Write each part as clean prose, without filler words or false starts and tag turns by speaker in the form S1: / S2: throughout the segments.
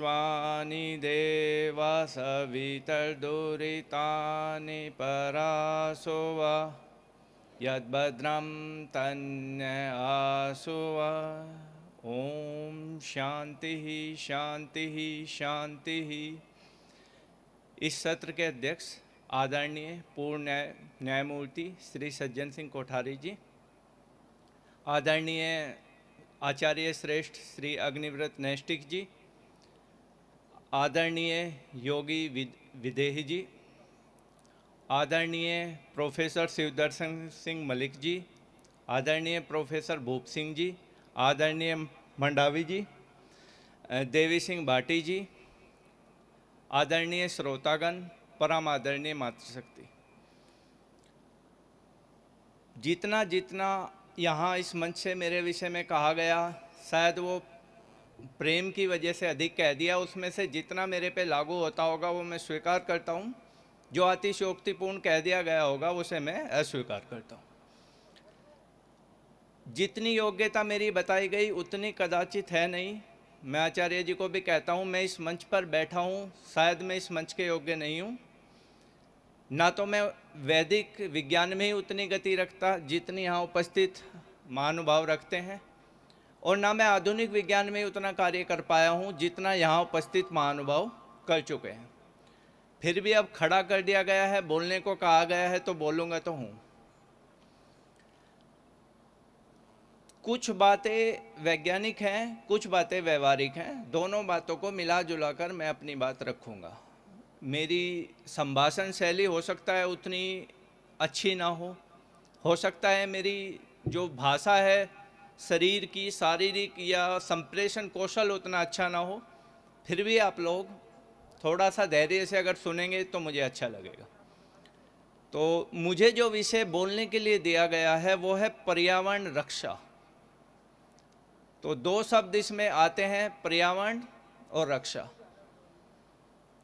S1: विश्वानि देवा सवितर्दुरितानि परासो वा यद्भद्रं तन्यासो वा। ओम शांति ही शांति ही शांति ही। इस सत्र के अध्यक्ष आदरणीय पूर्ण न्यायमूर्ति श्री सज्जन सिंह कोठारी जी, आदरणीय आचार्य श्रेष्ठ श्री अग्निव्रत नैष्टिक जी, आदरणीय योगी विदेही जी, आदरणीय प्रोफेसर शिवदर्शन सिंह मलिक जी, आदरणीय प्रोफेसर भूप सिंह जी, आदरणीय मंडावी जी, देवी सिंह भाटी जी, आदरणीय श्रोतागण, परम आदरणीय मातृशक्ति। जितना जितना यहाँ इस मंच से मेरे विषय में कहा गया, शायद वो प्रेम की वजह से अधिक कह दिया। उसमें से जितना मेरे पे लागू होता होगा वो मैं स्वीकार करता हूँ, जो अतिशयोक्तिपूर्ण कह दिया गया होगा उसे मैं अस्वीकार करता हूँ। जितनी योग्यता मेरी बताई गई उतनी कदाचित है नहीं। मैं आचार्य जी को भी कहता हूँ, मैं इस मंच पर बैठा हूँ, शायद मैं इस मंच के योग्य नहीं हूँ। ना तो मैं वैदिक विज्ञान में ही उतनी गति रखता जितनी यहाँ उपस्थित महानुभाव रखते हैं, और ना मैं आधुनिक विज्ञान में उतना कार्य कर पाया हूँ जितना यहाँ उपस्थित महानुभाव कर चुके हैं। फिर भी अब खड़ा कर दिया गया है, बोलने को कहा गया है, तो बोलूँगा तो हूँ। कुछ बातें वैज्ञानिक हैं, कुछ बातें व्यवहारिक हैं। दोनों बातों को मिला जुला कर मैं अपनी बात रखूँगा। मेरी संभाषण शैली हो सकता है उतनी अच्छी ना हो सकता है मेरी जो भाषा है शरीर की, शारीरिक या संप्रेषण कौशल उतना अच्छा ना हो। फिर भी आप लोग थोड़ा सा धैर्य से अगर सुनेंगे तो मुझे अच्छा लगेगा। तो मुझे जो विषय बोलने के लिए दिया गया है वो है पर्यावरण रक्षा। तो दो शब्द इसमें आते हैं, पर्यावरण और रक्षा।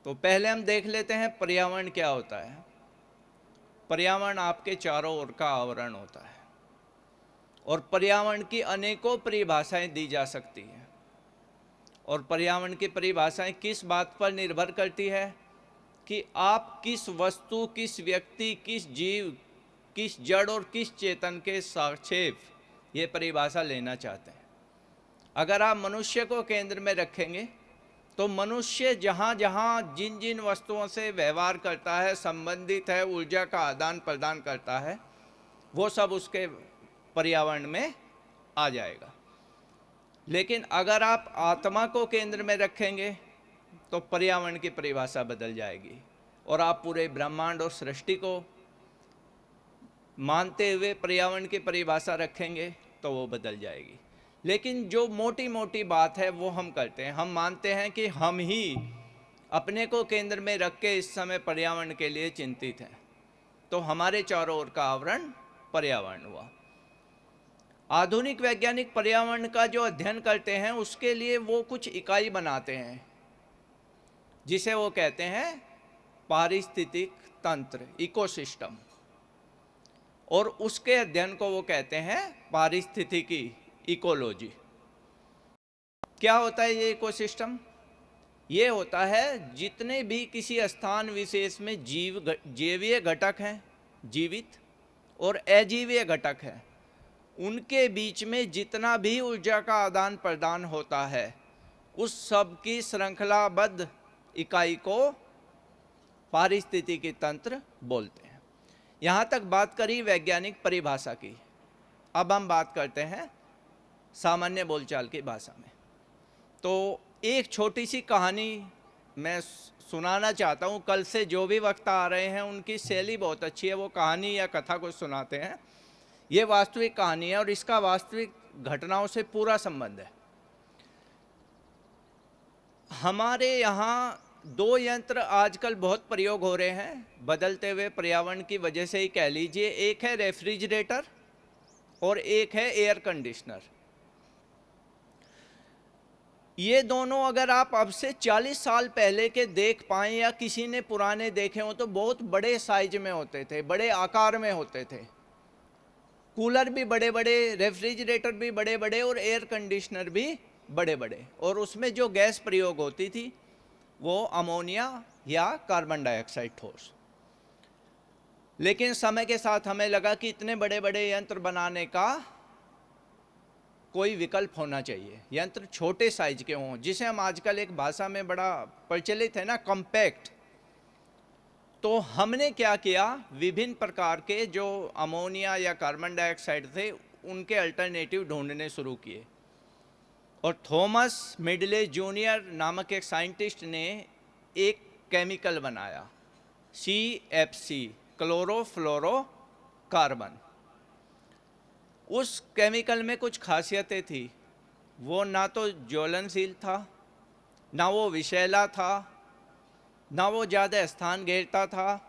S1: तो पहले हम देख लेते हैं पर्यावरण क्या होता है। पर्यावरण आपके चारों ओर का आवरण होता है, और पर्यावरण की अनेकों परिभाषाएं दी जा सकती हैं। और पर्यावरण की परिभाषाएं किस बात पर निर्भर करती है कि आप किस वस्तु, किस व्यक्ति, किस जीव, किस जड़ और किस चेतन के सापेक्ष ये परिभाषा लेना चाहते हैं। अगर आप मनुष्य को केंद्र में रखेंगे तो मनुष्य जहाँ जहाँ जिन जिन वस्तुओं से व्यवहार करता है, संबंधित है, ऊर्जा का आदान प्रदान करता है, वो सब उसके पर्यावरण में आ जाएगा। लेकिन अगर आप आत्मा को केंद्र में रखेंगे तो पर्यावरण की परिभाषा बदल जाएगी, और आप पूरे ब्रह्मांड और सृष्टि को मानते हुए पर्यावरण की परिभाषा रखेंगे तो वो बदल जाएगी। लेकिन जो मोटी मोटी बात है वो हम करते हैं। हम मानते हैं कि हम ही अपने को केंद्र में रख के इस समय पर्यावरण के लिए चिंतित हैं, तो हमारे चारों ओर का आवरण पर्यावरण हुआ। आधुनिक वैज्ञानिक पर्यावरण का जो अध्ययन करते हैं उसके लिए वो कुछ इकाई बनाते हैं जिसे वो कहते हैं पारिस्थितिक तंत्र, इकोसिस्टम, और उसके अध्ययन को वो कहते हैं पारिस्थितिकी, इकोलॉजी। क्या होता है ये इकोसिस्टम? ये होता है जितने भी किसी स्थान विशेष में जैवीय घटक हैं, जीवित और अजीवीय घटक हैं, उनके बीच में जितना भी ऊर्जा का आदान प्रदान होता है उस सब की श्रृंखलाबद्ध इकाई को पारिस्थितिकी तंत्र बोलते हैं। यहाँ तक बात करी वैज्ञानिक परिभाषा की। अब हम बात करते हैं सामान्य बोलचाल की भाषा में। तो एक छोटी सी कहानी मैं सुनाना चाहता हूँ। कल से जो भी वक्ता आ रहे हैं उनकी शैली बहुत अच्छी है, वो कहानी या कथा को सुनाते हैं। ये वास्तविक कहानी है और इसका वास्तविक घटनाओं से पूरा संबंध है। हमारे यहाँ दो यंत्र आजकल बहुत प्रयोग हो रहे हैं, बदलते हुए पर्यावरण की वजह से ही कह लीजिए। एक है रेफ्रिजरेटर और एक है एयर कंडीशनर। ये दोनों अगर आप अब से 40 साल पहले के देख पाएं या किसी ने पुराने देखे हों तो बहुत बड़े साइज में होते थे, बड़े आकार में होते थे। कूलर भी बड़े बड़े, रेफ्रिजरेटर भी बड़े बड़े और एयर कंडीशनर भी बड़े बड़े, और उसमें जो गैस प्रयोग होती थी वो अमोनिया या कार्बन डाइऑक्साइड ठोस। लेकिन समय के साथ हमें लगा कि इतने बड़े बड़े यंत्र बनाने का कोई विकल्प होना चाहिए, यंत्र छोटे साइज के हों, जिसे हम आजकल एक भाषा में बड़ा प्रचलित है ना, कॉम्पैक्ट। तो हमने क्या किया, विभिन्न प्रकार के जो अमोनिया या कार्बन डाइऑक्साइड थे उनके अल्टरनेटिव ढूंढने शुरू किए, और थॉमस मिडले जूनियर नामक एक साइंटिस्ट ने एक केमिकल बनाया, CFC, क्लोरोफ्लोरोकार्बन। उस केमिकल में कुछ खासियतें थी, वो ना तो ज्वलनशील था, ना वो विषैला था, ना वो ज़्यादा स्थान घेरता था,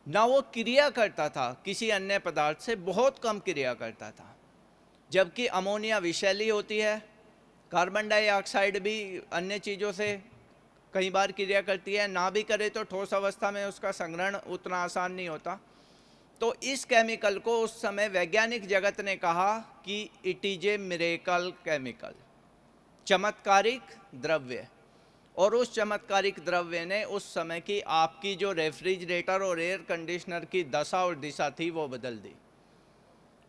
S1: ना वो क्रिया करता था किसी अन्य पदार्थ से, बहुत कम क्रिया करता था। जबकि अमोनिया विषैली होती है, कार्बन डाइऑक्साइड भी अन्य चीज़ों से कई बार क्रिया करती है, ना भी करे तो ठोस अवस्था में उसका संग्रहण उतना आसान नहीं होता। तो इस केमिकल को उस समय वैज्ञानिक जगत ने कहा कि it is a miracle chemical, चमत्कारिक द्रव्य। और उस चमत्कारिक द्रव्य ने उस समय की आपकी जो रेफ्रिजरेटर और एयर कंडीशनर की दशा और दिशा थी वो बदल दी।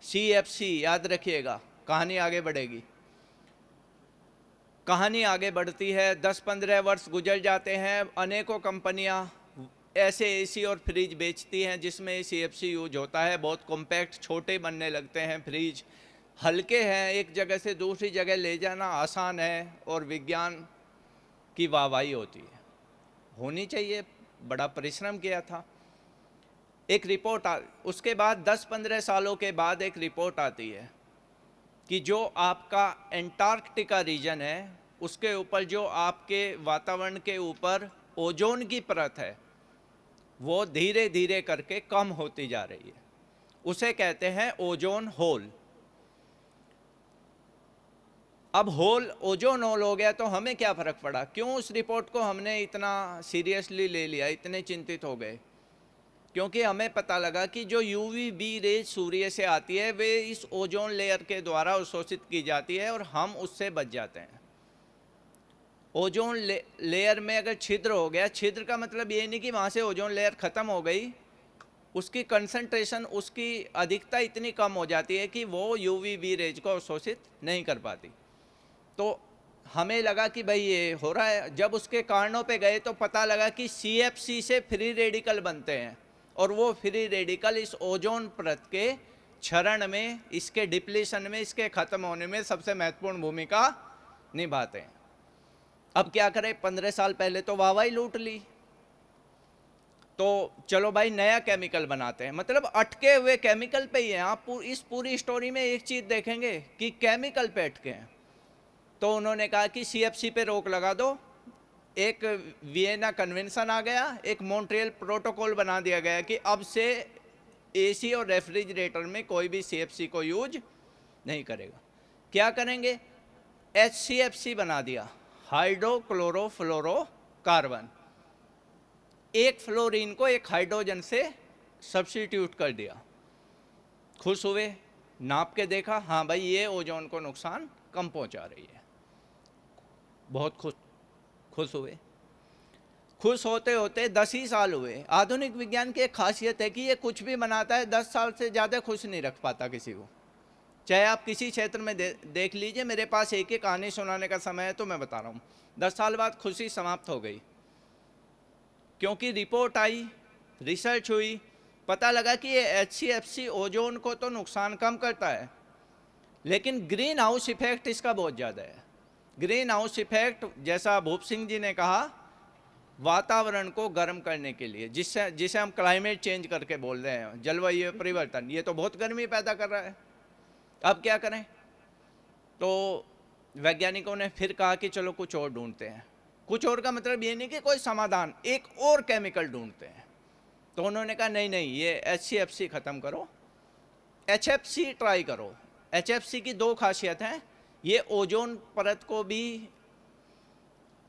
S1: CFC याद रखिएगा, कहानी आगे बढ़ेगी। कहानी आगे बढ़ती है, 10-15 वर्ष गुजर जाते हैं, अनेकों कंपनियां ऐसे AC और फ्रिज बेचती हैं जिसमें CFC यूज होता है। बहुत कॉम्पैक्ट, छोटे बनने लगते हैं फ्रिज, हल्के हैं, एक जगह से दूसरी जगह ले जाना आसान है, और विज्ञान की वाहवाही होती है, होनी चाहिए, बड़ा परिश्रम किया था। एक रिपोर्ट उसके बाद 10-15 सालों के बाद एक रिपोर्ट आती है कि जो आपका एंटार्कटिका रीजन है उसके ऊपर जो आपके वातावरण के ऊपर ओजोन की परत है वो धीरे धीरे करके कम होती जा रही है, उसे कहते हैं ओजोन होल। अब होल, ओजोन होल हो गया तो हमें क्या फर्क पड़ा, क्यों उस रिपोर्ट को हमने इतना सीरियसली ले लिया, इतने चिंतित हो गए? क्योंकि हमें पता लगा कि जो UVB रेज सूर्य से आती है वे इस ओजोन लेयर के द्वारा अवशोषित की जाती है और हम उससे बच जाते हैं। ओजोन लेयर में अगर छिद्र हो गया, छिद्र का मतलब ये नहीं कि वहाँ से ओजोन लेयर ख़त्म हो गई, उसकी कंसंट्रेशन, उसकी अधिकता इतनी कम हो जाती है कि वो UVB रेज को अवशोषित नहीं कर पाती। तो हमें लगा कि भाई ये हो रहा है। जब उसके कारणों पे गए तो पता लगा कि CFC से फ्री रेडिकल बनते हैं, और वो फ्री रेडिकल इस ओजोन परत के क्षरण में, इसके डिप्लीशन में, इसके खत्म होने में सबसे महत्वपूर्ण भूमिका निभाते हैं। अब क्या करें, 15 साल पहले तो वाहवाही लूट ली, तो चलो भाई नया केमिकल बनाते हैं, मतलब अटके हुए केमिकल पे ही हैं। आप इस पूरी स्टोरी में एक चीज देखेंगे कि केमिकल पे अटके हैं। तो उन्होंने कहा कि CFC पे रोक लगा दो, एक वियना कन्वेंशन आ गया, एक मॉन्ट्रियल प्रोटोकॉल बना दिया गया कि अब से AC और रेफ्रिजरेटर में कोई भी CFC को यूज नहीं करेगा। क्या करेंगे, HCFC बना दिया, हाइड्रोक्लोरोफ्लोरोकार्बन। एक फ्लोरीन को एक हाइड्रोजन से सब्स्टिट्यूट कर दिया। खुश हुए, नाप के देखा, हाँ भाई ये ओजोन को नुकसान कम पहुंचा रही है, बहुत खुश हुए। खुश होते होते 10 ही साल हुए। आधुनिक विज्ञान की एक खासियत है कि ये कुछ भी बनाता है, 10 साल से ज़्यादा खुश नहीं रख पाता किसी को। चाहे आप किसी क्षेत्र में देख लीजिए, मेरे पास एक ही कहानी सुनाने का समय है तो मैं बता रहा हूँ, 10 साल बाद खुशी समाप्त हो गई, क्योंकि रिपोर्ट आई, रिसर्च हुई, पता लगा कि ये HCFC ओजोन को तो नुकसान कम करता है, लेकिन ग्रीन हाउस इफेक्ट इसका बहुत ज़्यादा है। ग्रीन हाउस इफेक्ट, जैसा भूप सिंह जी ने कहा, वातावरण को गर्म करने के लिए, जिसे हम क्लाइमेट चेंज करके बोल रहे हैं, जलवायु परिवर्तन, ये तो बहुत गर्मी पैदा कर रहा है। अब क्या करें, तो वैज्ञानिकों ने फिर कहा कि चलो कुछ और ढूंढते हैं। कुछ और का मतलब ये नहीं कि कोई समाधान, एक और केमिकल ढूंढते हैं। तो उन्होंने कहा नहीं नहीं, ये HCFC ख़त्म करो, HFC ट्राई करो। HFC की दो खासियत हैं, ये ओजोन परत को भी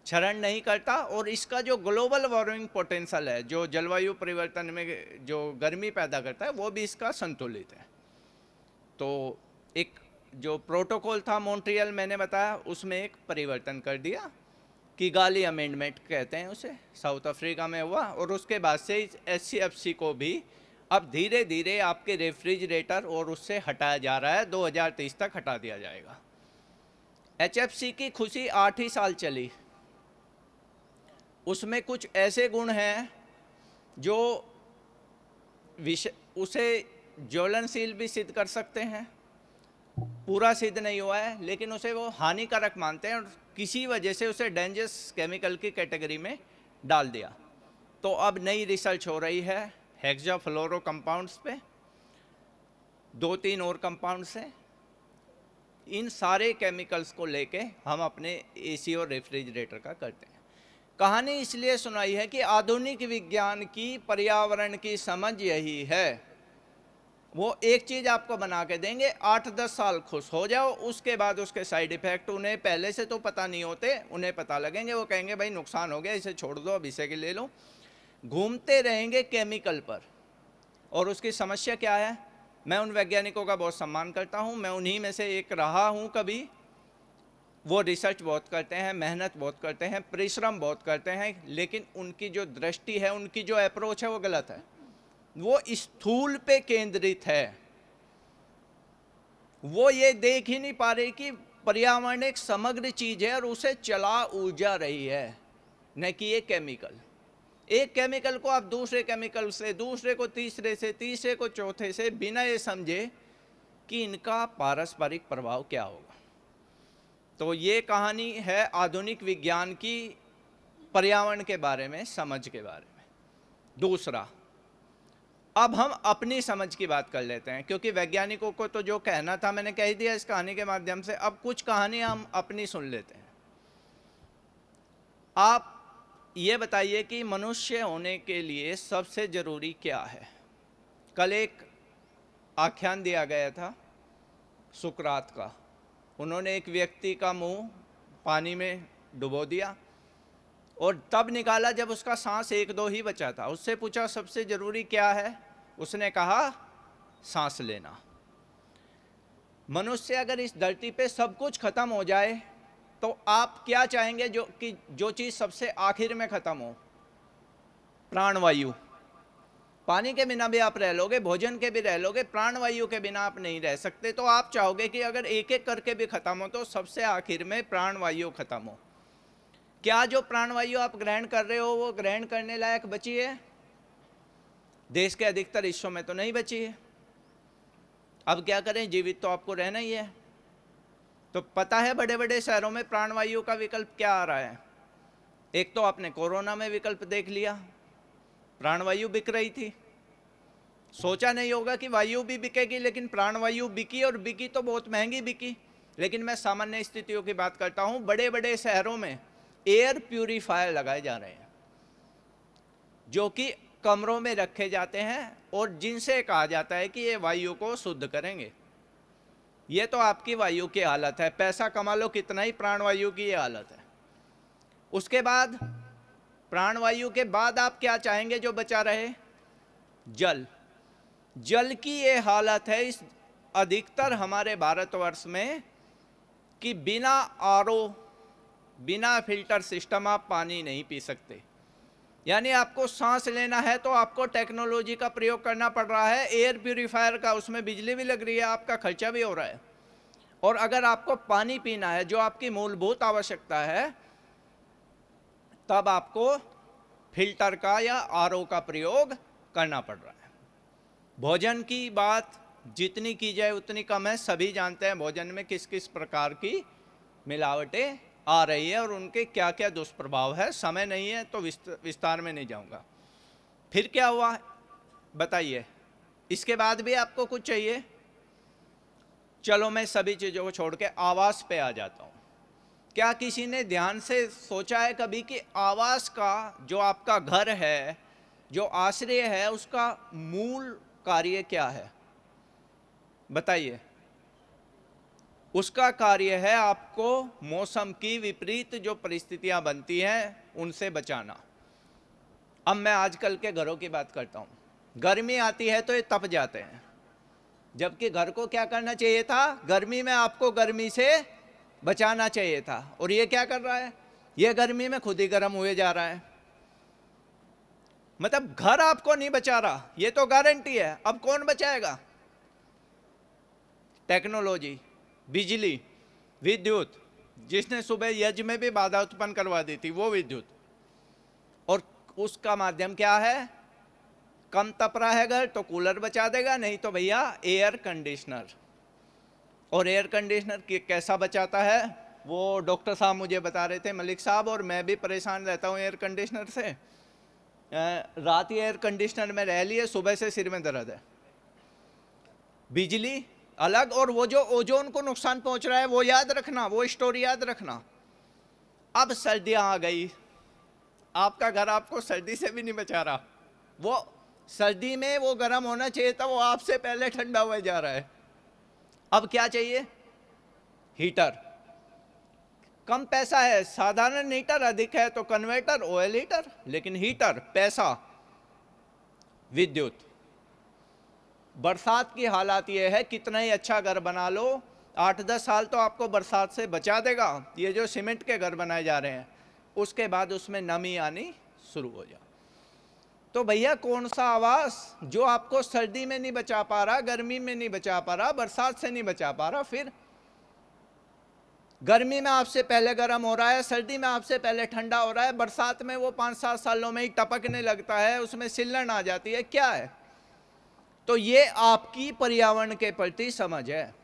S1: क्षरण नहीं करता, और इसका जो ग्लोबल वार्मिंग पोटेंशियल है, जो जलवायु परिवर्तन में जो गर्मी पैदा करता है, वो भी इसका संतुलित है। तो एक जो प्रोटोकॉल था मॉन्ट्रियल मैंने बताया उसमें एक परिवर्तन कर दिया, किगाली अमेंडमेंट कहते हैं उसे, साउथ अफ्रीका में हुआ। और उसके बाद से इस SCFC को भी अब धीरे धीरे आपके रेफ्रिजरेटर और उससे हटाया जा रहा है, 2030 तक हटा दिया जाएगा। HFC की खुशी 8 ही साल चली, उसमें कुछ ऐसे गुण हैं जो उसे ज्वलनशील भी सिद्ध कर सकते हैं, पूरा सिद्ध नहीं हुआ है, लेकिन उसे वो हानिकारक मानते हैं और किसी वजह से उसे डेंजरस केमिकल की कैटेगरी में डाल दिया। तो अब नई रिसर्च हो रही है हेक्साफ्लोरो कंपाउंड्स पे, 2-3 और कंपाउंड्स हैं। इन सारे केमिकल्स को लेके हम अपने AC और रेफ्रिजरेटर का करते हैं। कहानी इसलिए सुनाई है कि आधुनिक विज्ञान की पर्यावरण की समझ यही है, वो एक चीज आपको बना के देंगे, 8-10 साल खुश हो जाओ, उसके बाद उसके साइड इफेक्ट उन्हें पहले से तो पता नहीं होते, उन्हें पता लगेंगे, वो कहेंगे भाई नुकसान हो गया, इसे छोड़ दो, अब इसे के ले लो। घूमते रहेंगे केमिकल पर। और उसकी समस्या क्या है? मैं उन वैज्ञानिकों का बहुत सम्मान करता हूं, मैं उन्हीं में से एक रहा हूं कभी। वो रिसर्च बहुत करते हैं, मेहनत बहुत करते हैं, परिश्रम बहुत करते हैं, लेकिन उनकी जो दृष्टि है, उनकी जो अप्रोच है वो गलत है। वो स्थूल पे केंद्रित है, वो ये देख ही नहीं पा रही कि पर्यावरण एक समग्र चीज है और उसे चला ऊर्जा रही है, न कि ये केमिकल। एक केमिकल को आप दूसरे केमिकल से, दूसरे को तीसरे से, तीसरे को चौथे से, बिना ये समझे कि इनका पारस्परिक प्रभाव क्या होगा। तो ये कहानी है आधुनिक विज्ञान की पर्यावरण के बारे में, समझ के बारे में। दूसरा, अब हम अपनी समझ की बात कर लेते हैं, क्योंकि वैज्ञानिकों को तो जो कहना था मैंने कह दिया इस कहानी के माध्यम से। अब कुछ कहानी हम अपनी सुन लेते हैं। आप ये बताइए कि मनुष्य होने के लिए सबसे जरूरी क्या है? कल एक आख्यान दिया गया था सुकरात का। उन्होंने एक व्यक्ति का मुंह पानी में डुबो दिया और तब निकाला जब उसका सांस 1-2 ही बचा था। उससे पूछा सबसे जरूरी क्या है? उसने कहा सांस लेना। मनुष्य अगर इस धरती पे सब कुछ खत्म हो जाए तो आप क्या चाहेंगे जो चीज सबसे आखिर में खत्म हो? प्राणवायु। पानी के बिना भी आप रह लोगे, भोजन के भी रह लोगे, प्राणवायु के बिना आप नहीं रह सकते। तो आप चाहोगे कि अगर एक एक करके भी खत्म हो तो सबसे आखिर में प्राणवायु खत्म हो। क्या जो प्राणवायु आप ग्रहण कर रहे हो वो ग्रहण करने लायक बची है? देश के अधिकतर हिस्सों में तो नहीं बची है। अब क्या करें, जीवित तो आपको रहना ही है। तो पता है बड़े बड़े शहरों में प्राणवायु का विकल्प क्या आ रहा है? एक तो आपने कोरोना में विकल्प देख लिया, प्राणवायु बिक रही थी। सोचा नहीं होगा कि वायु भी बिकेगी, लेकिन प्राणवायु बिकी, और बिकी तो बहुत महंगी बिकी। लेकिन मैं सामान्य स्थितियों की बात करता हूं। बड़े बड़े शहरों में एयर प्यूरिफायर लगाए जा रहे हैं, जो कि कमरों में रखे जाते हैं और जिनसे कहा जाता है कि ये वायु को शुद्ध करेंगे। ये तो आपकी वायु की हालत है, पैसा कमा लो कितना ही, प्राणवायु की ये हालत है। उसके बाद, प्राणवायु के बाद आप क्या चाहेंगे जो बचा रहे? जल। जल की ये हालत है इस अधिकतर हमारे भारतवर्ष में कि बिना आरओ, बिना फिल्टर सिस्टम आप पानी नहीं पी सकते। यानी आपको सांस लेना है तो आपको टेक्नोलॉजी का प्रयोग करना पड़ रहा है, एयर प्यूरिफायर का, उसमें बिजली भी लग रही है, आपका खर्चा भी हो रहा है। और अगर आपको पानी पीना है जो आपकी मूलभूत आवश्यकता है, तब आपको फिल्टर का या आरओ का प्रयोग करना पड़ रहा है। भोजन की बात जितनी की जाए उतनी कम है। सभी जानते हैं भोजन में किस किस प्रकार की मिलावटें आ रही है और उनके क्या क्या दुष्प्रभाव है। समय नहीं है तो विस्तार में नहीं जाऊंगा। फिर क्या हुआ बताइए? इसके बाद भी आपको कुछ चाहिए? चलो मैं सभी चीजों को छोड़ के आवास पे आ जाता हूं। क्या किसी ने ध्यान से सोचा है कभी कि आवास का, जो आपका घर है, जो आश्रय है, उसका मूल कार्य क्या है? बताइए। उसका कार्य है आपको मौसम की विपरीत जो परिस्थितियां बनती हैं उनसे बचाना। अब मैं आजकल के घरों की बात करता हूं। गर्मी आती है तो ये तप जाते हैं, जबकि घर को क्या करना चाहिए था? गर्मी में आपको गर्मी से बचाना चाहिए था। और ये क्या कर रहा है? ये गर्मी में खुद ही गर्म हुए जा रहा है। मतलब घर आपको नहीं बचा रहा, ये तो गारंटी है। अब कौन बचाएगा? टेक्नोलॉजी, बिजली, विद्युत, जिसने सुबह यज्ञ में भी बाधा उत्पन्न करवा दी थी, वो विद्युत। और उसका माध्यम क्या है? कम तप रहा है घर तो कूलर बचा देगा, नहीं तो भैया एयर कंडीशनर। और एयर कंडीशनर कैसा बचाता है वो डॉक्टर साहब मुझे बता रहे थे, मलिक साहब, और मैं भी परेशान रहता हूँ एयर कंडीशनर से। रात ही एयर कंडीशनर में रह लिए, सुबह से सिर में दर्द है। बिजली अलग, और वो जो ओजोन को नुकसान पहुंच रहा है वो याद रखना, वो स्टोरी याद रखना। अब सर्दियां आ गई, आपका घर आपको सर्दी से भी नहीं बचा रहा। वो सर्दी में वो गर्म होना चाहिए था, वो आपसे पहले ठंडा हुआ जा रहा है। अब क्या चाहिए? हीटर। कम पैसा है, साधारण हीटर, अधिक है तो कन्वर्टर, ऑयल हीटर। लेकिन हीटर पैसा, विद्युत। बरसात की हालात ये है, कितना ही अच्छा घर बना लो, 8-10 साल तो आपको बरसात से बचा देगा। ये जो सीमेंट के घर बनाए जा रहे हैं, उसके बाद उसमें नमी आनी शुरू हो जाए। तो भैया कौन सा आवास जो आपको सर्दी में नहीं बचा पा रहा, गर्मी में नहीं बचा पा रहा, बरसात से नहीं बचा पा रहा, फिर गर्मी में आपसे पहले गर्म हो रहा है, सर्दी में आपसे पहले ठंडा हो रहा है, बरसात में वो 5-7 सालों में ही टपकने लगता है, उसमें सिल्लन आ जाती है, क्या है? तो ये आपकी पर्यावरण के प्रति समझ है।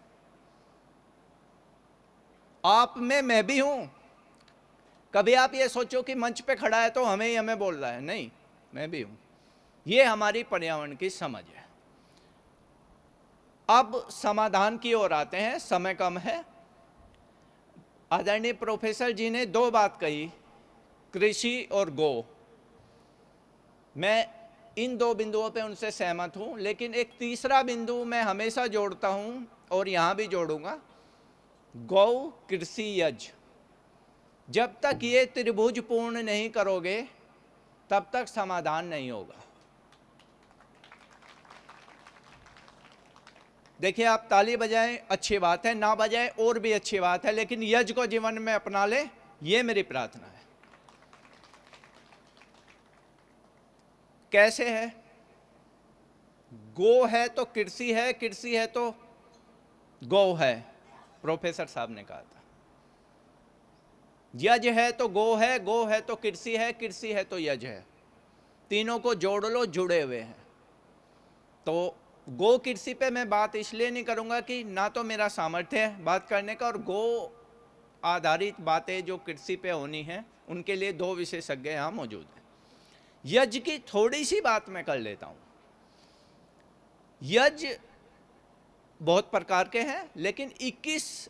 S1: आप में मैं भी हूं। कभी आप ये सोचो कि मंच पे खड़ा है तो हमें ही हमें बोल रहा है, नहीं, मैं भी हूं। ये हमारी पर्यावरण की समझ है। अब समाधान की ओर आते हैं, समय कम है। आदरणीय प्रोफेसर जी ने 2 बात कही, कृषि और गो। मैं इन 2 बिंदुओं पे उनसे सहमत हूं, लेकिन एक तीसरा बिंदु मैं हमेशा जोड़ता हूं और यहां भी जोड़ूंगा, गौ कृषि यज्ञ। जब तक ये त्रिभुज पूर्ण नहीं करोगे तब तक समाधान नहीं होगा। देखिए, आप ताली बजाएं अच्छी बात है, ना बजाएं और भी अच्छी बात है, लेकिन यज्ञ को जीवन में अपना ले, ये मेरी प्रार्थना है। कैसे है? गो है तो कृषि है, कृषि है तो गौ है, प्रोफेसर साहब ने कहा था। यज्ञ है तो गो है, गो है तो कृषि है, कृषि है तो यज्ञ है। तीनों को जोड़ लो, जुड़े हुए हैं। तो गो कृषि पे मैं बात इसलिए नहीं करूंगा कि ना तो मेरा सामर्थ्य है बात करने का, और गो आधारित बातें जो कृषि पे होनी है उनके लिए 2 विशेषज्ञ यहाँ मौजूद हैं। यज्ञ की थोड़ी सी बात मैं कर लेता हूं। यज्ञ बहुत प्रकार के हैं, लेकिन 21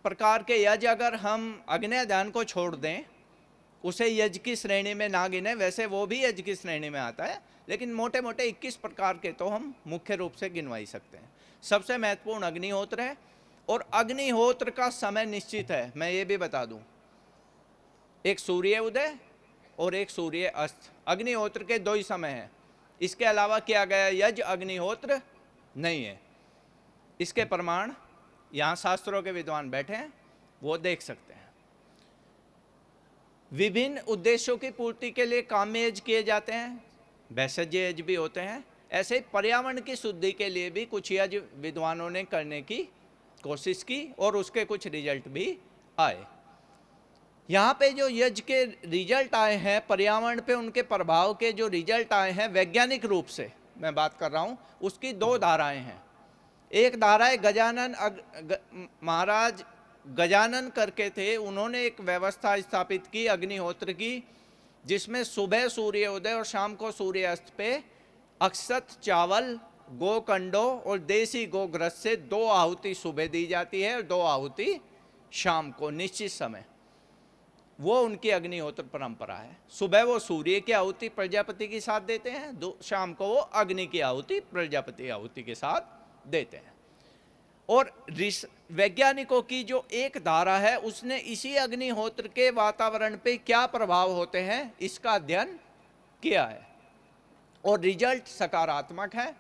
S1: प्रकार के यज्ञ अगर हम अग्नि दान को छोड़ दें, उसे यज्ञ की श्रेणी में ना गिने, वैसे वो भी यज्ञ की श्रेणी में आता है, लेकिन मोटे मोटे 21 प्रकार के तो हम मुख्य रूप से गिनवा ही सकते हैं। सबसे महत्वपूर्ण अग्निहोत्र है, और अग्निहोत्र का समय निश्चित है। मैं ये भी बता दूं, एक सूर्य उदय और एक सूर्य अस्त, अग्निहोत्र के 2 ही समय हैं। इसके अलावा किया गया यज्ञ अग्निहोत्र नहीं है। इसके प्रमाण यहाँ शास्त्रों के विद्वान बैठे हैं, वो देख सकते हैं। विभिन्न उद्देश्यों की पूर्ति के लिए काम्य यज्ञ किए जाते हैं, वैसज्य यज्ञ भी होते हैं। ऐसे ही पर्यावरण की शुद्धि के लिए भी कुछ यज्ञ विद्वानों ने करने की कोशिश की और उसके कुछ रिजल्ट भी आए। यहाँ पे जो यज्ञ के रिजल्ट आए हैं, पर्यावरण पे उनके प्रभाव के जो रिजल्ट आए हैं वैज्ञानिक रूप से मैं बात कर रहा हूँ, उसकी 2 धाराएं हैं। एक धारा है गजानन महाराज गजानन करके थे, उन्होंने एक व्यवस्था स्थापित की अग्निहोत्र की, जिसमें सुबह सूर्योदय और शाम को सूर्यास्त पे अक्षत चावल, गोकंडो और देसी गोग्रस से 2 आहुति सुबह दी जाती है और 2 आहुति शाम को निश्चित समय। वो उनकी अग्निहोत्र परंपरा है। सुबह वो सूर्य की आहुति प्रजापति के साथ देते हैं, शाम को वो अग्नि की आहुति प्रजापति आहुति के साथ देते हैं। और वैज्ञानिकों की जो एक धारा है, उसने इसी अग्निहोत्र के वातावरण पे क्या प्रभाव होते हैं इसका अध्ययन किया है, और रिजल्ट सकारात्मक है।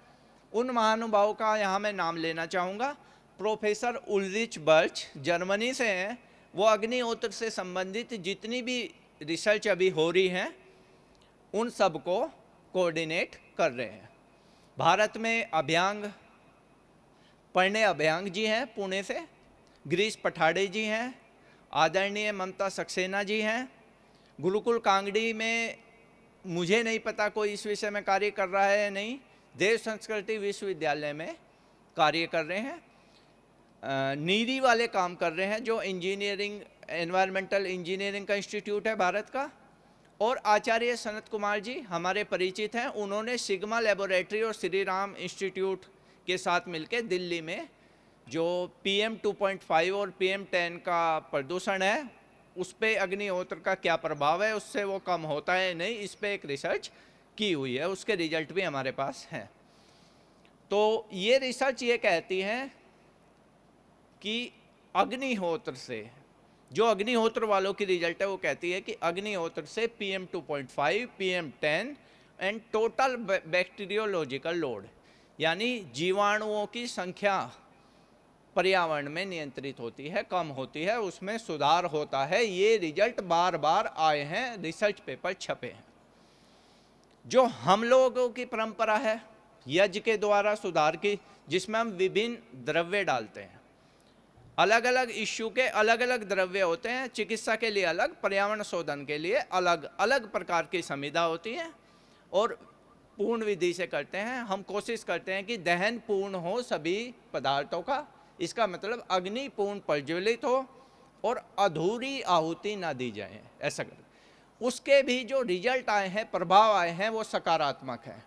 S1: उन महानुभावों का यहाँ मैं नाम लेना चाहूँगा। प्रोफेसर उल्रिच बर्च जर्मनी से हैं, वो अग्निहोत्र से संबंधित जितनी भी रिसर्च अभी हो रही हैं उन सब को कोऑर्डिनेट कर रहे हैं। भारत में अभ्यांग परिणय अभ्यांग जी हैं पुणे से, गिरीश पठाड़े जी हैं, आदरणीय ममता सक्सेना जी हैं। गुरुकुल कांगड़ी में मुझे नहीं पता कोई इस विषय में कार्य कर रहा है या नहीं, देव संस्कृति विश्वविद्यालय में कार्य कर रहे हैं। नीरी वाले काम कर रहे हैं जो इंजीनियरिंग एनवायरमेंटल इंजीनियरिंग का इंस्टीट्यूट है भारत का। और आचार्य सनत कुमार जी हमारे परिचित हैं, उन्होंने सिग्मा लेबोरेटरी और श्री राम इंस्टीट्यूट के साथ मिलकर दिल्ली में जो PM 2.5 और PM 10 का प्रदूषण है उस पर अग्निहोत्र का क्या प्रभाव है, उससे वो कम होता है नहीं, इस पर एक रिसर्च की हुई है, उसके रिजल्ट भी हमारे पास हैं। तो ये रिसर्च ये कहती है कि अग्निहोत्र से, जो अग्निहोत्र वालों की रिजल्ट है वो कहती है कि अग्निहोत्र से PM 2.5, PM 10 and total bacteriological load यानी जीवाणुओं की संख्या पर्यावरण में नियंत्रित होती है, कम होती है, उसमें सुधार होता है। ये रिजल्ट बार बार आए हैं, रिसर्च पेपर छपे हैं। जो हम लोगों की परंपरा है यज्ञ के द्वारा सुधार की, जिसमें हम विभिन्न द्रव्य डालते हैं, अलग अलग इश्यू के अलग अलग द्रव्य होते हैं, चिकित्सा के लिए अलग, पर्यावरण शोधन के लिए अलग अलग प्रकार की संविधा होती है और पूर्ण विधि से करते हैं। हम कोशिश करते हैं कि दहन पूर्ण हो सभी पदार्थों का, इसका मतलब अग्नि पूर्ण प्रज्वलित हो और अधूरी आहुति ना दी जाए, ऐसा कर। उसके भी जो रिजल्ट आए हैं, प्रभाव आए हैं, वो सकारात्मक है।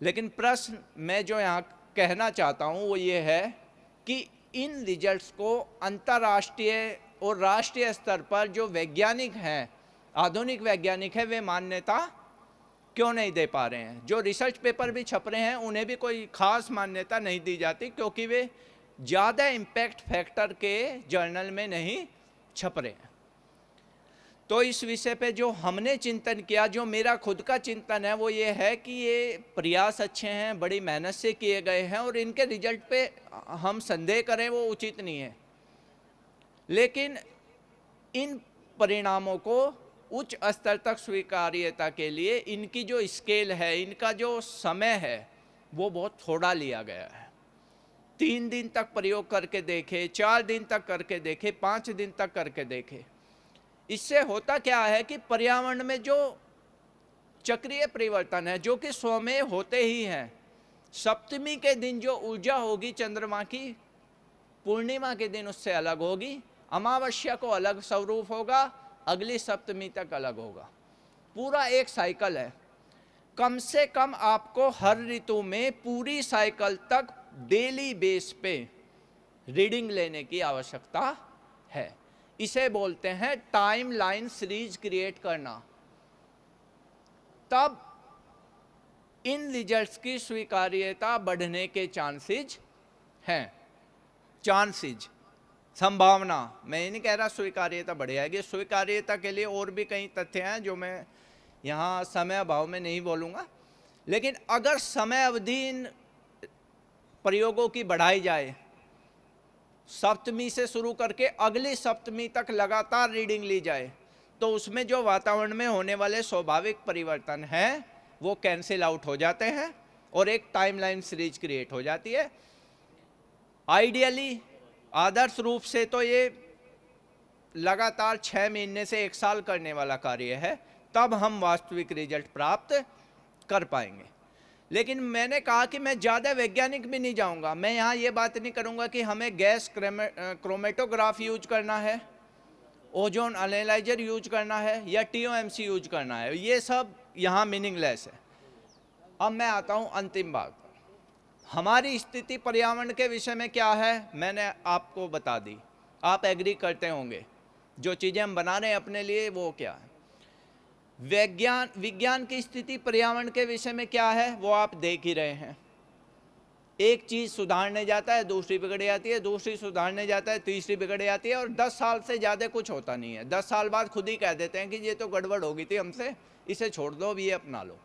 S1: लेकिन प्रश्न मैं जो यहाँ कहना चाहता हूँ वो ये है कि इन रिजल्ट्स को अंतर्राष्ट्रीय और राष्ट्रीय स्तर पर जो वैज्ञानिक हैं, आधुनिक वैज्ञानिक हैं, वे मान्यता क्यों नहीं दे पा रहे हैं। जो रिसर्च पेपर भी छप रहे हैं उन्हें भी कोई खास मान्यता नहीं दी जाती क्योंकि वे ज़्यादा इम्पैक्ट फैक्टर के जर्नल में नहीं छप रहे हैं। तो इस विषय पे जो हमने चिंतन किया, जो मेरा खुद का चिंतन है, वो ये है कि ये प्रयास अच्छे हैं, बड़ी मेहनत से किए गए हैं और इनके रिजल्ट पे हम संदेह करें वो उचित नहीं है। लेकिन इन परिणामों को उच्च स्तर तक स्वीकार्यता के लिए इनकी जो स्केल है, इनका जो समय है, वो बहुत थोड़ा लिया गया है। 3 दिन तक प्रयोग करके देखे, 4 दिन तक करके देखे, 5 दिन तक करके देखे। इससे होता क्या है कि पर्यावरण में जो चक्रीय परिवर्तन है, जो कि स्वमेव होते ही हैं, सप्तमी के दिन जो ऊर्जा होगी चंद्रमा की, पूर्णिमा के दिन उससे अलग होगी, अमावस्या को अलग स्वरूप होगा, अगली सप्तमी तक अलग होगा। पूरा एक साइकिल है। कम से कम आपको हर ऋतु में पूरी साइकिल तक डेली बेस पे रीडिंग लेने की आवश्यकता है। इसे बोलते हैं टाइम लाइन सीरीज क्रिएट करना। तब इन रिजल्ट्स की स्वीकार्यता बढ़ने के चांसेस हैं। चांसेस, संभावना, मैं ये नहीं कह रहा स्वीकार्यता बढ़ जाएगी। स्वीकार्यता के लिए और भी कई तथ्य हैं जो मैं यहाँ समय अभाव में नहीं बोलूँगा। लेकिन अगर समय अवधि इन प्रयोगों की बढ़ाई जाए, सप्तमी से शुरू करके अगली सप्तमी तक लगातार रीडिंग ली जाए, तो उसमें जो वातावरण में होने वाले स्वाभाविक परिवर्तन हैं वो कैंसिल आउट हो जाते हैं और एक टाइमलाइन सीरीज क्रिएट हो जाती है। आइडियली, आदर्श रूप से तो ये लगातार 6 महीने से 1 साल करने वाला कार्य है, तब हम वास्तविक रिजल्ट प्राप्त कर पाएंगे। लेकिन मैंने कहा कि मैं ज़्यादा वैज्ञानिक भी नहीं जाऊंगा। मैं यहाँ ये बात नहीं करूंगा कि हमें गैस क्रोमेटोग्राफ यूज करना है, ओजोन एनालाइजर यूज करना है या TOMC यूज करना है। ये सब यहाँ मीनिंगलेस है। अब मैं आता हूँ अंतिम भाग पर। हमारी स्थिति पर्यावरण के विषय में क्या है, मैंने आपको बता दी। आप एग्री करते होंगे जो चीज़ें हम बना रहे हैं अपने लिए वो क्या है। विज्ञान की स्थिति पर्यावरण के विषय में क्या है वो आप देख ही रहे हैं। एक चीज़ सुधारने जाता है, दूसरी बिगड़ जाती है, दूसरी सुधारने जाता है, तीसरी बिगड़ जाती है, और 10 साल से ज़्यादा कुछ होता नहीं है। 10 साल बाद खुद ही कह देते हैं कि ये तो गड़बड़ हो गई थी हमसे, इसे छोड़ दो, अब ये अपना लो।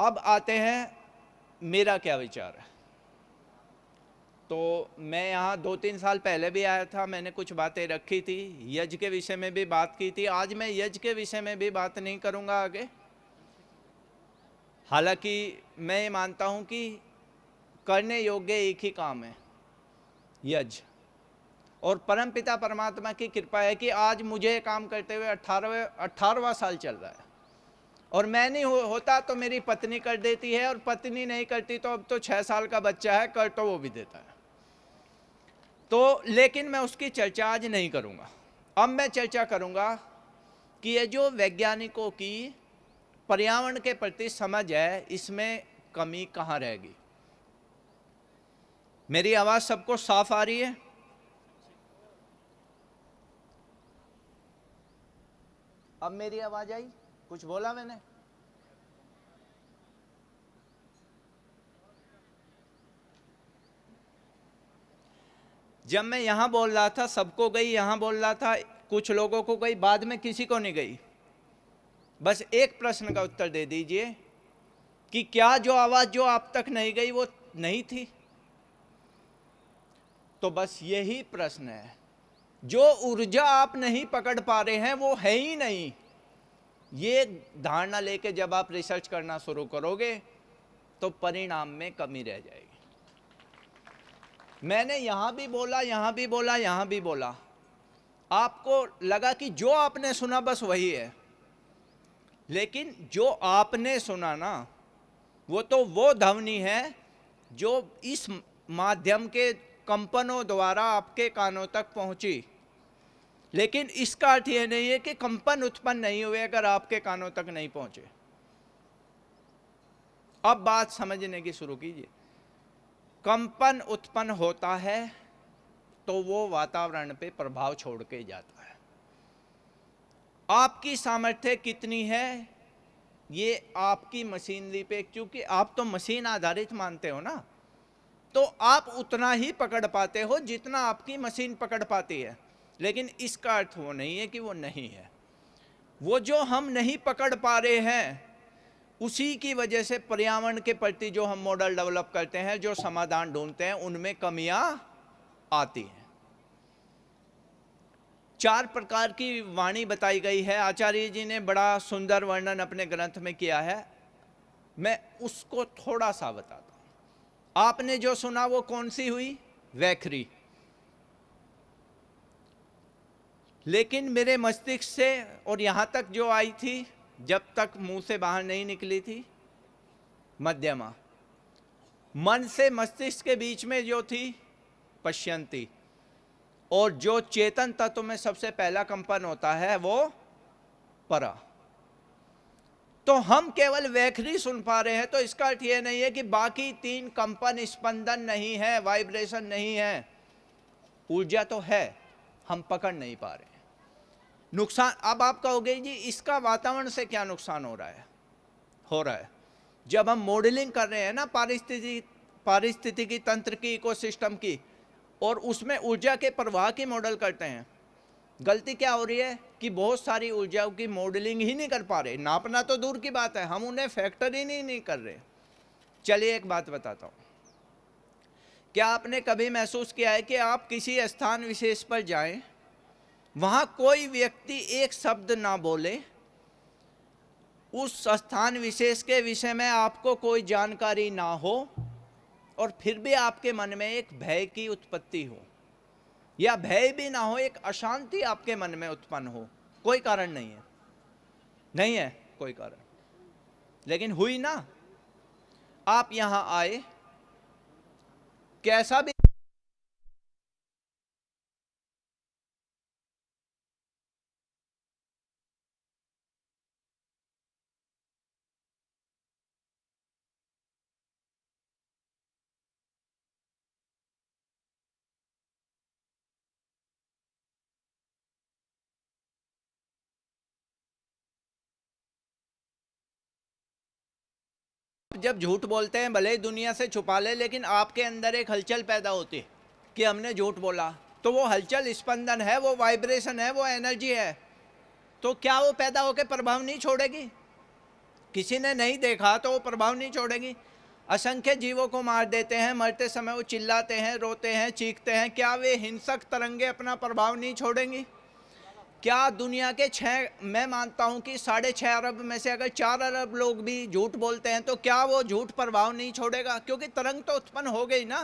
S1: अब आते हैं मेरा क्या विचार है। तो मैं यहाँ 2-3 साल पहले भी आया था, मैंने कुछ बातें रखी थी, यज्ञ के विषय में भी बात की थी। आज मैं यज्ञ के विषय में भी बात नहीं करूँगा आगे। हालांकि मैं ये मानता हूँ कि करने योग्य एक ही काम है, यज्ञ। और परमपिता परमात्मा की कृपा है कि आज मुझे काम करते हुए 18वां साल चल रहा है। और मैं नहीं होता तो मेरी पत्नी कर देती है, और पत्नी नहीं करती तो अब तो 6 साल का बच्चा है, कर तो वो भी देता है। तो लेकिन मैं उसकी चर्चा आज नहीं करूँगा। अब मैं चर्चा करूँगा कि ये जो वैज्ञानिकों की पर्यावरण के प्रति समझ है, इसमें कमी कहाँ रहेगी। मेरी आवाज़ सबको साफ आ रही है? अब मेरी आवाज़ आई? कुछ बोला मैंने? जब मैं यहाँ बोल रहा था सबको गई, यहाँ बोल रहा था कुछ लोगों को गई, बाद में किसी को नहीं गई। बस एक प्रश्न का उत्तर दे दीजिए कि क्या जो आवाज़ जो आप तक नहीं गई वो नहीं थी? तो बस यही प्रश्न है। जो ऊर्जा आप नहीं पकड़ पा रहे हैं वो है ही नहीं, ये धारणा लेके जब आप रिसर्च करना शुरू करोगे तो परिणाम में कमी रह जाएगी। मैंने यहां भी बोला, यहां भी बोला, यहां भी बोला, आपको लगा कि जो आपने सुना बस वही है। लेकिन जो आपने सुना ना, वो तो वो ध्वनि है जो इस माध्यम के कंपनों द्वारा आपके कानों तक पहुंची। लेकिन इसका अर्थ यह नहीं है कि कंपन उत्पन्न नहीं हुए अगर आपके कानों तक नहीं पहुंचे। अब बात समझने की शुरू कीजिए। कंपन उत्पन्न होता है तो वो वातावरण पे प्रभाव छोड़ के जाता है। आपकी सामर्थ्य कितनी है ये आपकी मशीनरी पे, क्योंकि आप तो मशीन आधारित मानते हो ना, तो आप उतना ही पकड़ पाते हो जितना आपकी मशीन पकड़ पाती है। लेकिन इसका अर्थ वो नहीं है कि वो नहीं है। वो जो हम नहीं पकड़ पा रहे हैं उसी की वजह से पर्यावरण के प्रति जो हम मॉडल डेवलप करते हैं, जो समाधान ढूंढते हैं, उनमें कमियां आती हैं। 4 प्रकार की वाणी बताई गई है। आचार्य जी ने बड़ा सुंदर वर्णन अपने ग्रंथ में किया है, मैं उसको थोड़ा सा बताता हूं। आपने जो सुना वो कौन सी हुई? वैखरी। लेकिन मेरे मस्तिष्क से और यहां तक जो आई थी, जब तक मुंह से बाहर नहीं निकली थी, मध्यमा। मन से मस्तिष्क के बीच में जो थी, पश्यंती। और जो चेतन तत्व में सबसे पहला कंपन होता है वो परा। तो हम केवल वैखरी सुन पा रहे हैं, तो इसका अर्थ यह नहीं है कि बाकी 3 कंपन स्पंदन नहीं है, वाइब्रेशन नहीं है। ऊर्जा तो है, हम पकड़ नहीं पा रहे हैं। नुकसान, अब आप कहोगे जी इसका वातावरण से क्या नुकसान हो रहा है? हो रहा है जब हम मॉडलिंग कर रहे हैं ना पारिस्थितिकी तंत्र की, इकोसिस्टम की, और उसमें ऊर्जा के प्रवाह की मॉडल करते हैं, गलती क्या हो रही है कि बहुत सारी ऊर्जाओं की मॉडलिंग ही नहीं कर पा रहे। नापना तो दूर की बात है, हम उन्हें फैक्टर ही नहीं कर रहे। चलिए एक बात बताता हूं। क्या आपने कभी महसूस किया है कि आप किसी स्थान विशेष पर जाएं, वहां कोई व्यक्ति एक शब्द ना बोले, उस स्थान विशेष के विषय में आपको कोई जानकारी ना हो, और फिर भी आपके मन में एक भय की उत्पत्ति हो, या भय भी ना हो, एक अशांति आपके मन में उत्पन्न हो? कोई कारण नहीं है, नहीं है कोई कारण, लेकिन हुई ना। आप यहां आए, कैसा भी जब झूठ बोलते हैं, भले ही दुनिया से छुपा ले, लेकिन आपके अंदर एक हलचल पैदा होती है कि हमने झूठ बोला। तो वो हलचल स्पंदन है, वो वाइब्रेशन है, वो एनर्जी है। तो क्या वो पैदा होकर प्रभाव नहीं छोड़ेगी? किसी ने नहीं देखा तो वो प्रभाव नहीं छोड़ेगी। असंख्य जीवों को मार देते हैं, मरते समय वो चिल्लाते हैं, रोते हैं, चीखते हैं, क्या वे हिंसक तरंगे अपना प्रभाव नहीं छोड़ेंगी? क्या दुनिया के मैं मानता हूं कि 6.5 अरब में से अगर 4 अरब लोग भी झूठ बोलते हैं तो क्या वो झूठ प्रभाव नहीं छोड़ेगा? क्योंकि तरंग तो उत्पन्न हो गई ना।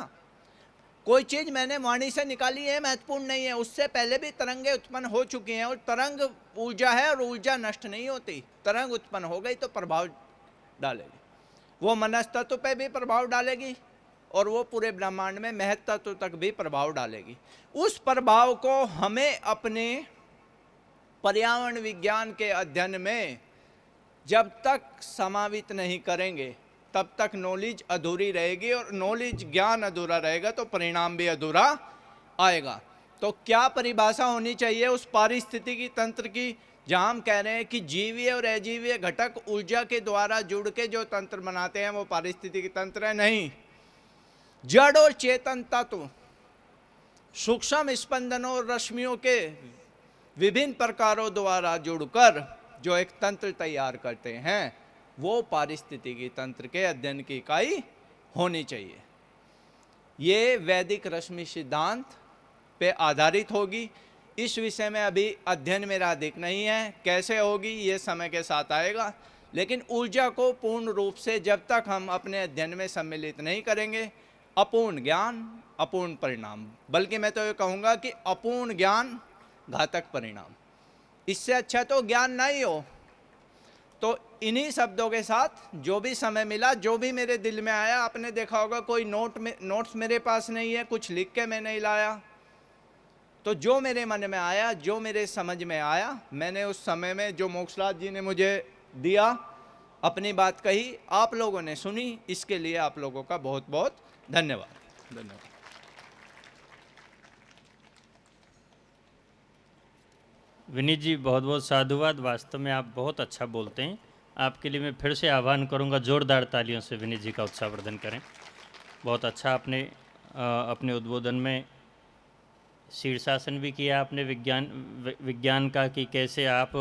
S1: कोई चीज मैंने वाणी से निकाली है महत्वपूर्ण नहीं है, उससे पहले भी तरंगे उत्पन्न हो चुकी हैं, और तरंग ऊर्जा है और ऊर्जा नष्ट नहीं होती। तरंग उत्पन्न हो गई तो प्रभाव डालेगी, वो मनस तत्व पे भी प्रभाव डालेगी और वो पूरे ब्रह्मांड में महत तत्व तक भी प्रभाव डालेगी। उस प्रभाव को हमें अपने पर्यावरण विज्ञान के अध्ययन में जब तक समावित नहीं करेंगे तब तक नॉलेज अधूरी रहेगी, और नॉलेज ज्ञान अधूरा रहेगा तो परिणाम भी अधूरा आएगा। तो क्या परिभाषा होनी चाहिए उस पारिस्थितिकी तंत्र की, जहां हम कह रहे हैं कि जीवीय और अजीवीय घटक ऊर्जा के द्वारा जुड़ के जो तंत्र बनाते हैं वो पारिस्थितिकी तंत्र है? नहीं, जड़ और चेतन तत्व सूक्ष्म स्पंदनों और रश्मियों के विभिन्न प्रकारों द्वारा जुड़कर जो एक तंत्र तैयार करते हैं वो पारिस्थितिकी तंत्र के अध्ययन की इकाई होनी चाहिए। ये वैदिक रश्मि सिद्धांत पे आधारित होगी। इस विषय में अभी अध्ययन मेरा अधिक नहीं है, कैसे होगी ये समय के साथ आएगा। लेकिन ऊर्जा को पूर्ण रूप से जब तक हम अपने अध्ययन में सम्मिलित नहीं करेंगे, अपूर्ण ज्ञान अपूर्ण परिणाम, बल्कि मैं तो ये कहूँगा कि अपूर्ण ज्ञान घातक परिणाम। इससे अच्छा तो ज्ञान ना ही हो। तो इन्हीं शब्दों के साथ जो भी समय मिला, जो भी मेरे दिल में आया, आपने देखा होगा कोई नोट्स मेरे पास नहीं है, कुछ लिख के मैं नहीं लाया, तो जो मेरे मन में आया, जो मेरे समझ में आया, मैंने उस समय में जो मोक्षराज जी ने मुझे दिया अपनी बात कही, आप लोगों ने सुनी, इसके लिए आप लोगों का बहुत बहुत धन्यवाद। धन्यवाद।
S2: विनीत जी, बहुत बहुत साधुवाद। वास्तव में आप बहुत अच्छा बोलते हैं। आपके लिए मैं फिर से आह्वान करूंगा, जोरदार तालियों से विनीत जी का उत्साहवर्धन करें। बहुत अच्छा आपने अपने उद्बोधन में शीर्षासन भी किया आपने विज्ञान का, कि कैसे आप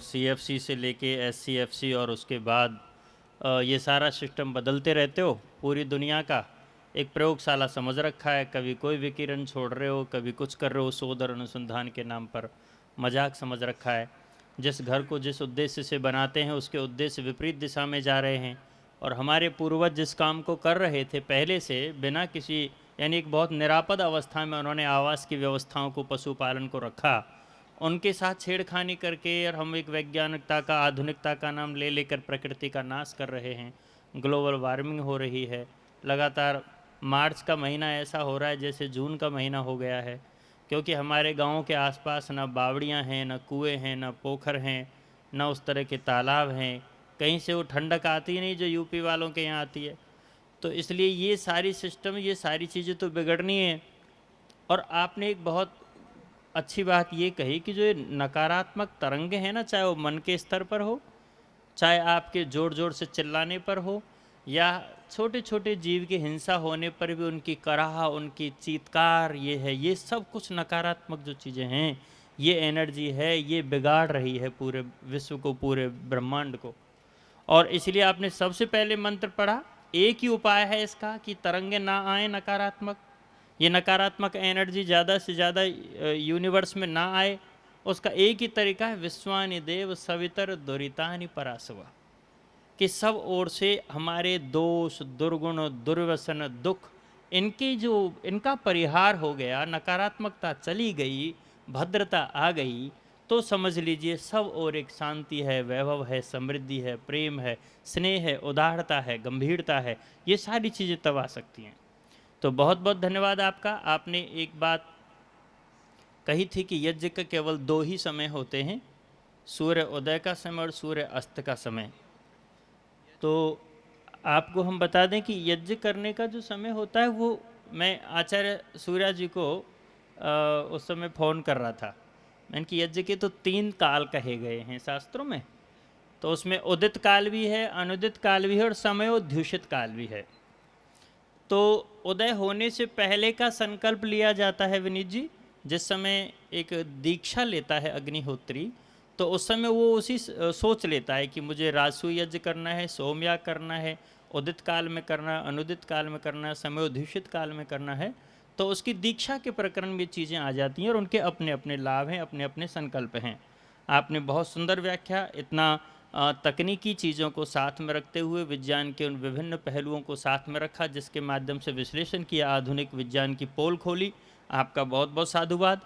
S2: CFC से लेके SCFC और उसके बाद ये सारा सिस्टम बदलते रहते हो। पूरी दुनिया का एक प्रयोगशाला समझ रखा है, कभी कोई विकिरण छोड़ रहे हो, कभी कुछ कर रहे हो, शोध और अनुसंधान के नाम पर मजाक समझ रखा है। जिस घर को जिस उद्देश्य से बनाते हैं उसके उद्देश्य विपरीत दिशा में जा रहे हैं, और हमारे पूर्वज जिस काम को कर रहे थे पहले से, बिना किसी, यानी एक बहुत निरापद अवस्था में उन्होंने आवास की व्यवस्थाओं को, पशुपालन को रखा, उनके साथ छेड़खानी करके, और हम एक वैज्ञानिकता का, आधुनिकता का नाम ले लेकर प्रकृति का नाश कर रहे हैं। ग्लोबल वार्मिंग हो रही है लगातार। मार्च का महीना ऐसा हो रहा है जैसे जून का महीना हो गया है, क्योंकि हमारे गाँव के आसपास न बावड़ियाँ हैं, न कुएँ हैं, न पोखर हैं, न उस तरह के तालाब हैं। कहीं से वो ठंडक आती नहीं जो यूपी वालों के यहाँ आती है। तो इसलिए ये सारी सिस्टम, ये सारी चीज़ें तो बिगड़नी है। और आपने एक बहुत अच्छी बात ये कही कि जो ये नकारात्मक तरंगे हैं ना, चाहे वो मन के स्तर पर हो, चाहे आपके ज़ोर ज़ोर से चिल्लाने पर हो, या छोटे छोटे जीव की हिंसा होने पर भी उनकी कराह, उनकी चीत्कार, ये है, ये सब कुछ नकारात्मक जो चीज़ें हैं, ये एनर्जी है, ये बिगाड़ रही है पूरे विश्व को, पूरे ब्रह्मांड को। और इसलिए आपने सबसे पहले मंत्र पढ़ा, एक ही उपाय है इसका कि तरंगे ना आए नकारात्मक, ये नकारात्मक एनर्जी ज़्यादा से ज़्यादा यूनिवर्स में ना आए। उसका एक ही तरीका है, विश्वानि देव सवितर दुरितानि परासवा, कि सब ओर से हमारे दोष, दुर्गुण, दुर्व्यसन, दुख, इनका परिहार हो गया, नकारात्मकता चली गई, भद्रता आ गई, तो समझ लीजिए सब और एक शांति है, वैभव है, समृद्धि है, प्रेम है, स्नेह है, उदारता है, गंभीरता है, ये सारी चीज़ें तब आ सकती हैं। तो बहुत बहुत धन्यवाद आपका। आपने एक बात कही थी कि यज्ञ का केवल 2 ही समय होते हैं, सूर्य उदय का समय और सूर्य अस्त का समय। तो आपको हम बता दें कि यज्ञ करने का जो समय होता है वो, मैं आचार्य सूर्या जी को उस समय फ़ोन कर रहा था। मैंने कि यज्ञ के तो 3 काल कहे गए हैं शास्त्रों में, तो उसमें उदित काल भी है, अनुदित काल भी है, और समयोध्युषित काल भी है। तो उदय होने से पहले का संकल्प लिया जाता है विनीत जी, जिस समय एक दीक्षा लेता है अग्निहोत्री, तो उस समय वो उसी सोच लेता है कि मुझे राजसूय यज्ञ करना है, सोमयाग करना है, उदित काल में करना है, अनुदित काल में करना है, समयोधिष्ठित काल में करना है। तो उसकी दीक्षा के प्रकरण में चीज़ें आ जाती हैं और उनके अपने अपने लाभ हैं, अपने अपने संकल्प हैं। आपने बहुत सुंदर व्याख्या, इतना तकनीकी चीज़ों को साथ में रखते हुए विज्ञान के उन विभिन्न पहलुओं को साथ में रखा, जिसके माध्यम से विश्लेषण किया, आधुनिक विज्ञान की पोल खोली। आपका बहुत बहुत साधुवाद।